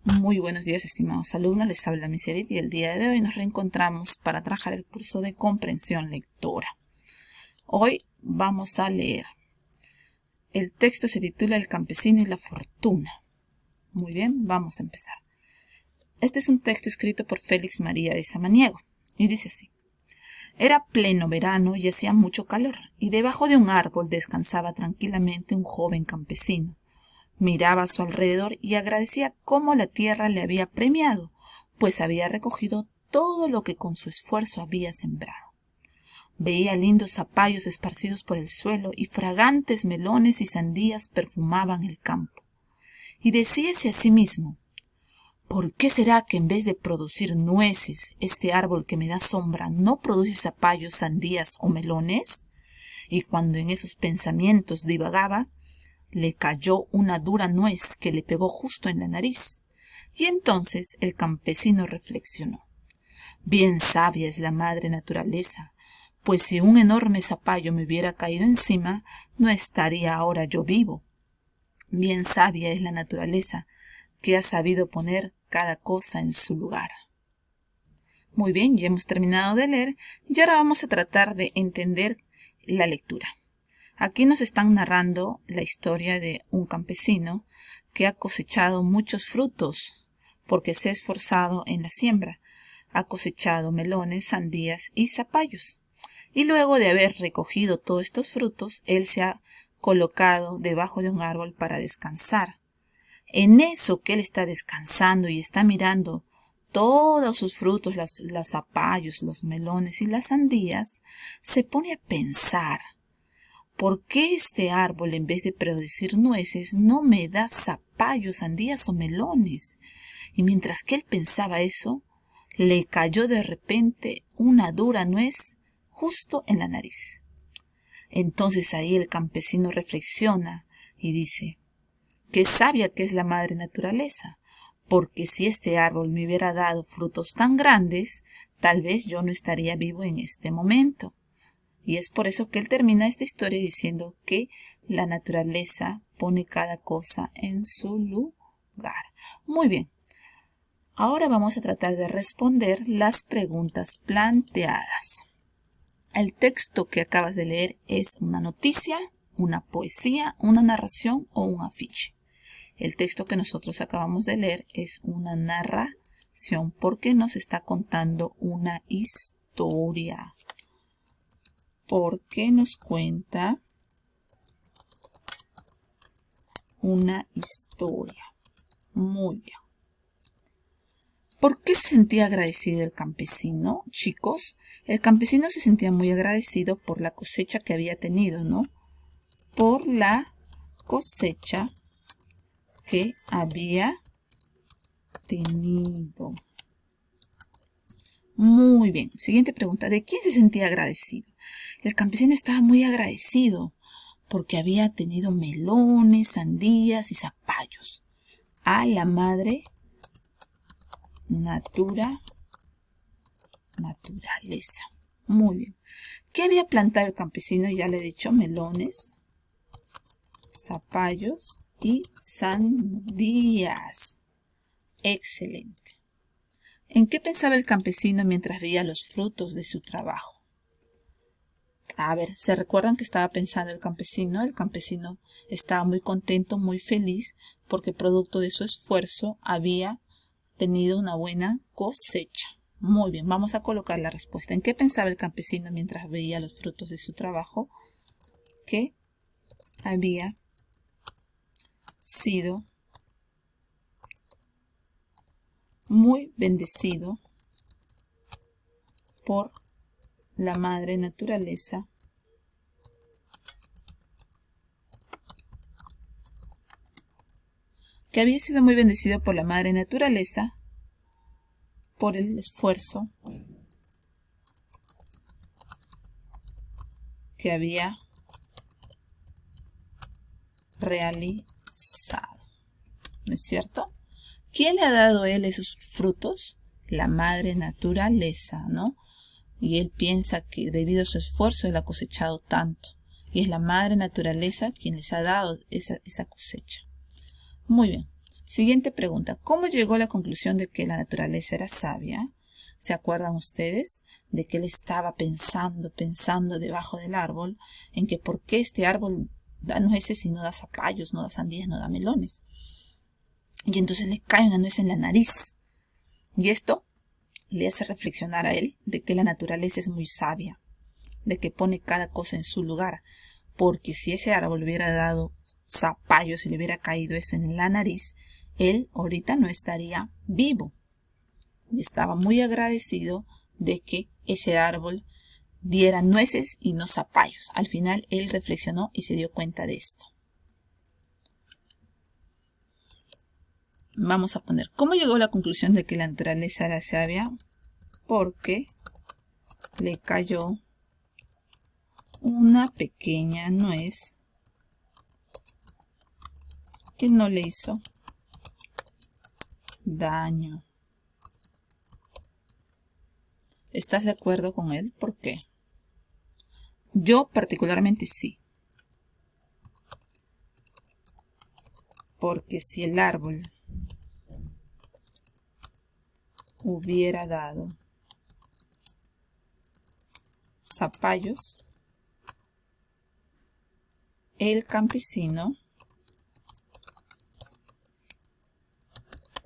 Muy buenos días, estimados alumnos. Les habla Miss Edith y el día de hoy nos reencontramos para trabajar el curso de comprensión lectora. Hoy vamos a leer. El texto se titula El campesino y la fortuna. Muy bien, vamos a empezar. Este es un texto escrito por Félix María de Samaniego y dice así. Era pleno verano y hacía mucho calor, y debajo de un árbol descansaba tranquilamente un joven campesino. Miraba a su alrededor y agradecía cómo la tierra le había premiado, pues había recogido todo lo que con su esfuerzo había sembrado. Veía lindos zapallos esparcidos por el suelo y fragantes melones y sandías perfumaban el campo. Y decíase a sí mismo, ¿por qué será que en vez de producir nueces, este árbol que me da sombra no produce zapallos, sandías o melones? Y cuando en esos pensamientos divagaba, le cayó una dura nuez que le pegó justo en la nariz. Y entonces el campesino reflexionó. Bien sabia es la madre naturaleza, pues si un enorme zapallo me hubiera caído encima, no estaría ahora yo vivo. Bien sabia es la naturaleza, que ha sabido poner cada cosa en su lugar. Muy bien, ya hemos terminado de leer y ahora vamos a tratar de entender la lectura. Aquí nos están narrando la historia de un campesino que ha cosechado muchos frutos porque se ha esforzado en la siembra. Ha cosechado melones, sandías y zapallos. Y luego de haber recogido todos estos frutos, él se ha colocado debajo de un árbol para descansar. En eso que él está descansando y está mirando todos sus frutos, los zapallos, los melones y las sandías, se pone a pensar. ¿Por qué este árbol, en vez de producir nueces, no me da zapallos, sandías o melones? Y mientras que él pensaba eso, le cayó de repente una dura nuez justo en la nariz. Entonces ahí el campesino reflexiona y dice, qué sabia que es la madre naturaleza, porque si este árbol me hubiera dado frutos tan grandes, tal vez yo no estaría vivo en este momento. Y es por eso que él termina esta historia diciendo que la naturaleza pone cada cosa en su lugar. Muy bien. Ahora vamos a tratar de responder las preguntas planteadas. El texto que acabas de leer es una noticia, una poesía, una narración o un afiche. El texto que nosotros acabamos de leer es una narración porque nos está contando una historia. Porque nos cuenta una historia. Muy bien. ¿Por qué se sentía agradecido el campesino, chicos? El campesino se sentía muy agradecido por la cosecha que había tenido, ¿no? Por la cosecha que había tenido. Muy bien. Siguiente pregunta. ¿De quién se sentía agradecido? El campesino estaba muy agradecido porque había tenido melones, sandías y zapallos. A la madre naturaleza. Muy bien. ¿Qué había plantado el campesino? Ya le he dicho, melones, zapallos y sandías. Excelente. ¿En qué pensaba el campesino mientras veía los frutos de su trabajo? A ver, ¿se recuerdan que estaba pensando el campesino? El campesino estaba muy contento, muy feliz, porque producto de su esfuerzo había tenido una buena cosecha. Muy bien, vamos a colocar la respuesta. ¿En qué pensaba el campesino mientras veía los frutos de su trabajo? Que había sido muy bendecido por la madre naturaleza que había sido muy bendecido por la madre naturaleza por el esfuerzo que había realizado. ¿No es cierto? ¿Quién le ha dado a él esos frutos? La madre naturaleza, ¿no? Y él piensa que debido a su esfuerzo él ha cosechado tanto. Y es la madre naturaleza quien les ha dado esa cosecha. Muy bien. Siguiente pregunta. ¿Cómo llegó a la conclusión de que la naturaleza era sabia? ¿Se acuerdan ustedes de que él estaba pensando debajo del árbol en que por qué este árbol da nueces y no da zapallos, no da sandías, no da melones? Y entonces le cae una nuez en la nariz. Y esto le hace reflexionar a él de que la naturaleza es muy sabia, de que pone cada cosa en su lugar. Porque si ese árbol hubiera dado zapallos y le hubiera caído eso en la nariz, él ahorita no estaría vivo. Y estaba muy agradecido de que ese árbol diera nueces y no zapallos. Al final él reflexionó y se dio cuenta de esto. Vamos a poner, ¿cómo llegó a la conclusión de que la naturaleza era sabia? Porque le cayó una pequeña nuez que no le hizo daño. ¿Estás de acuerdo con él? ¿Por qué? Yo particularmente sí. Porque si el árbol hubiera dado zapallos, el campesino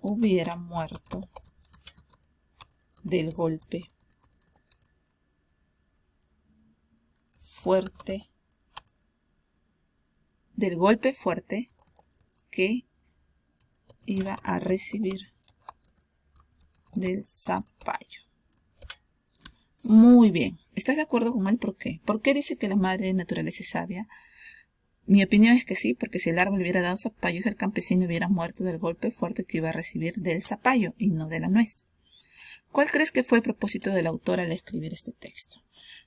hubiera muerto del golpe fuerte, que iba a recibir del zapallo. Muy bien. ¿Estás de acuerdo con él? ¿Por qué? ¿Por qué dice que la madre naturaleza es sabia? Mi opinión es que sí, porque si el árbol hubiera dado zapallos, el campesino hubiera muerto del golpe fuerte que iba a recibir del zapallo y no de la nuez. ¿Cuál crees que fue el propósito del autor al escribir este texto?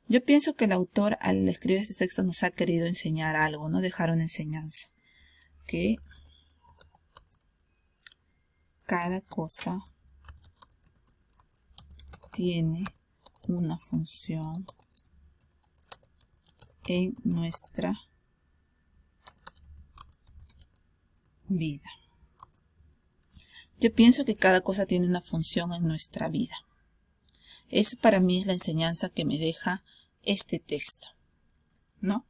Yo pienso que el autor al escribir este texto nos ha querido enseñar algo, no dejar una enseñanza. Que cada cosa tiene una función en nuestra vida. Yo pienso que cada cosa tiene una función en nuestra vida. Eso para mí es la enseñanza que me deja este texto, ¿no?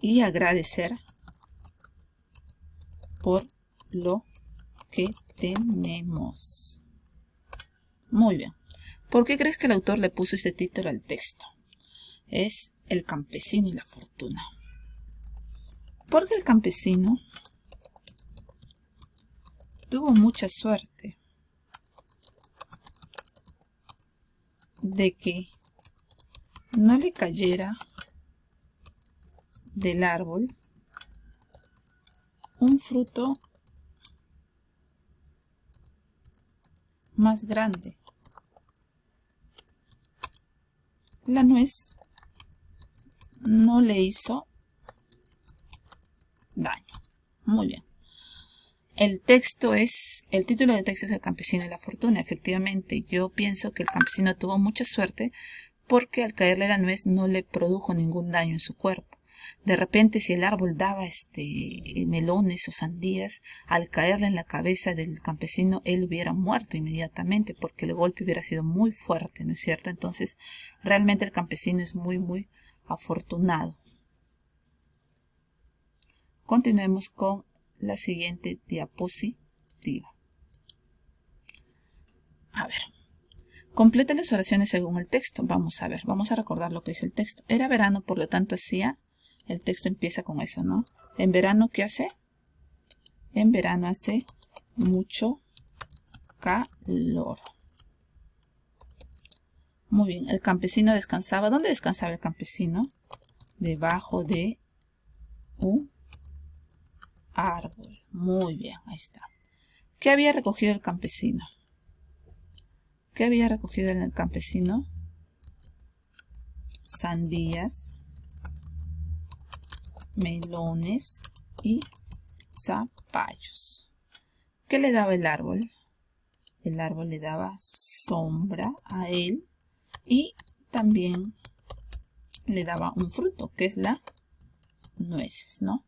Y agradecer por lo que tenemos. Muy bien. ¿Por qué crees que el autor le puso ese título al texto? Es El campesino y la fortuna. Porque el campesino tuvo mucha suerte de que no le cayera del árbol un fruto más grande. La nuez no le hizo daño. Muy bien. El título del texto es El campesino y la fortuna. Efectivamente, yo pienso que el campesino tuvo mucha suerte porque al caerle la nuez no le produjo ningún daño en su cuerpo. De repente, si el árbol daba melones o sandías, al caerle en la cabeza del campesino, él hubiera muerto inmediatamente porque el golpe hubiera sido muy fuerte, ¿no es cierto? Entonces, realmente el campesino es muy, muy afortunado. Continuemos con la siguiente diapositiva. A ver. Completa las oraciones según el texto. Vamos a ver, vamos a recordar lo que dice el texto. Era verano, por lo tanto el texto empieza con eso, ¿no? En verano, ¿qué hace? En verano hace mucho calor. Muy bien, el campesino descansaba. ¿Dónde descansaba el campesino? Debajo de un árbol. Muy bien, ahí está. ¿Qué había recogido el campesino? ¿Qué había recogido el campesino? Sandías, melones y zapallos. ¿Qué le daba el árbol? El árbol le daba sombra a él y también le daba un fruto, que es la nueces, ¿no?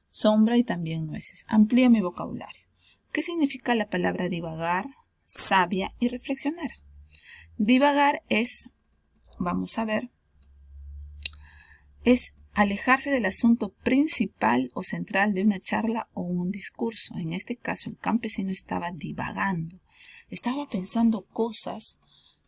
Sombra y también nueces. Amplía mi vocabulario. ¿Qué significa la palabra divagar, sabia y reflexionar? Divagar es, vamos a ver, es alejarse del asunto principal o central de una charla o un discurso. En este caso, el campesino estaba divagando. Estaba pensando cosas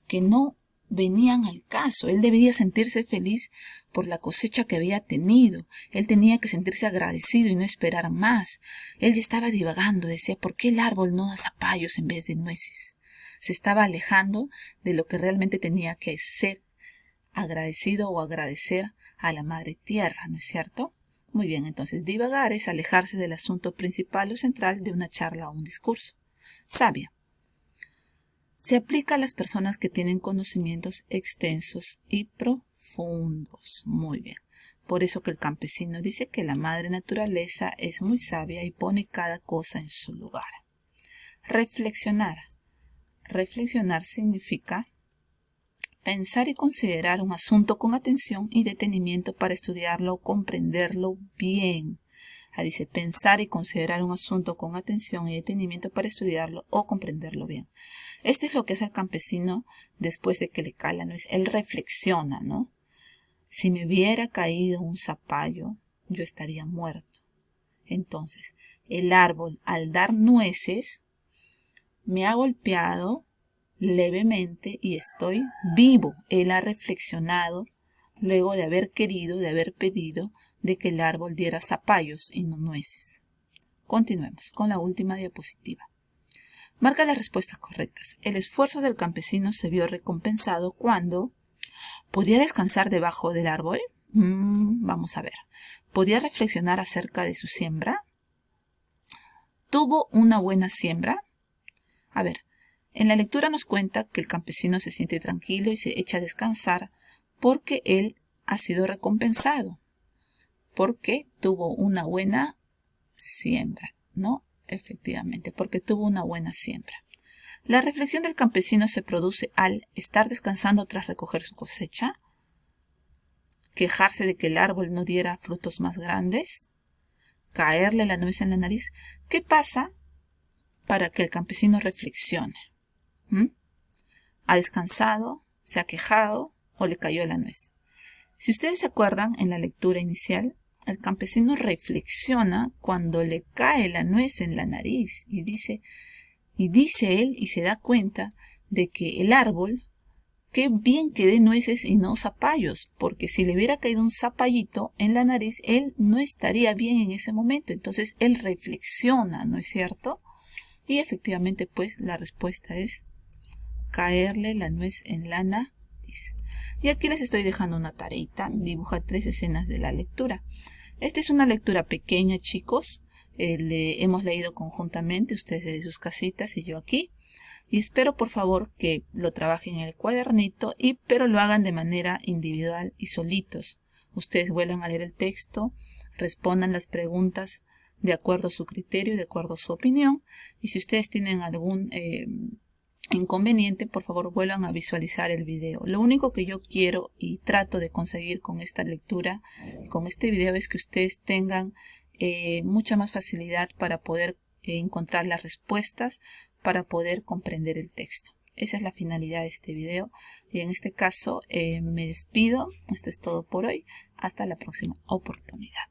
que no venían al caso. Él debía sentirse feliz por la cosecha que había tenido. Él tenía que sentirse agradecido y no esperar más. Él ya estaba divagando. Decía, ¿por qué el árbol no da zapallos en vez de nueces? Se estaba alejando de lo que realmente tenía que ser agradecido o agradecer a la madre tierra, ¿no es cierto? Muy bien, entonces divagar es alejarse del asunto principal o central de una charla o un discurso. Sabia. Se aplica a las personas que tienen conocimientos extensos y profundos. Muy bien. Por eso que el campesino dice que la madre naturaleza es muy sabia y pone cada cosa en su lugar. Reflexionar. Reflexionar significa pensar y considerar un asunto con atención y detenimiento para estudiarlo o comprenderlo bien. Dice pensar y considerar un asunto con atención y detenimiento para estudiarlo o comprenderlo bien. Esto es lo que hace el campesino después de que le cae la nuez. Él reflexiona, ¿no? Si me hubiera caído un zapallo, yo estaría muerto. Entonces, el árbol al dar nueces me ha golpeado levemente y estoy vivo. Él ha reflexionado luego de haber querido, de haber pedido de que el árbol diera zapallos y no nueces. Continuemos con la última diapositiva. Marca las respuestas correctas. El esfuerzo del campesino se vio recompensado cuando podía descansar debajo del árbol. Vamos a ver. Podía reflexionar acerca de su siembra. Tuvo una buena siembra. A ver, en la lectura nos cuenta que el campesino se siente tranquilo y se echa a descansar porque él ha sido recompensado, porque tuvo una buena siembra, ¿no? Efectivamente, porque tuvo una buena siembra. La reflexión del campesino se produce al estar descansando tras recoger su cosecha, quejarse de que el árbol no diera frutos más grandes, caerle la nuez en la nariz. ¿Qué pasa para que el campesino reflexione? ¿Ha descansado? ¿Se ha quejado? ¿O le cayó la nuez? Si ustedes se acuerdan, en la lectura inicial, el campesino reflexiona cuando le cae la nuez en la nariz y dice él y se da cuenta de que el árbol, qué bien que dé nueces y no zapallos, porque si le hubiera caído un zapallito en la nariz, él no estaría bien en ese momento. Entonces él reflexiona, ¿no es cierto? Y efectivamente, pues, la respuesta es caerle la nuez en la nariz. Y aquí les estoy dejando una tareita. Dibuja 3 escenas de la lectura. Esta es una lectura pequeña, chicos. Hemos leído conjuntamente, ustedes desde sus casitas y yo aquí. Y espero, por favor, que lo trabajen en el cuadernito, pero lo hagan de manera individual y solitos. Ustedes vuelvan a leer el texto, respondan las preguntas de acuerdo a su criterio, de acuerdo a su opinión. Y si ustedes tienen algún inconveniente, por favor vuelvan a visualizar el video. Lo único que yo quiero y trato de conseguir con esta lectura, con este video, es que ustedes tengan mucha más facilidad para poder encontrar las respuestas, para poder comprender el texto. Esa es la finalidad de este video y en este caso me despido. Esto es todo por hoy. Hasta la próxima oportunidad.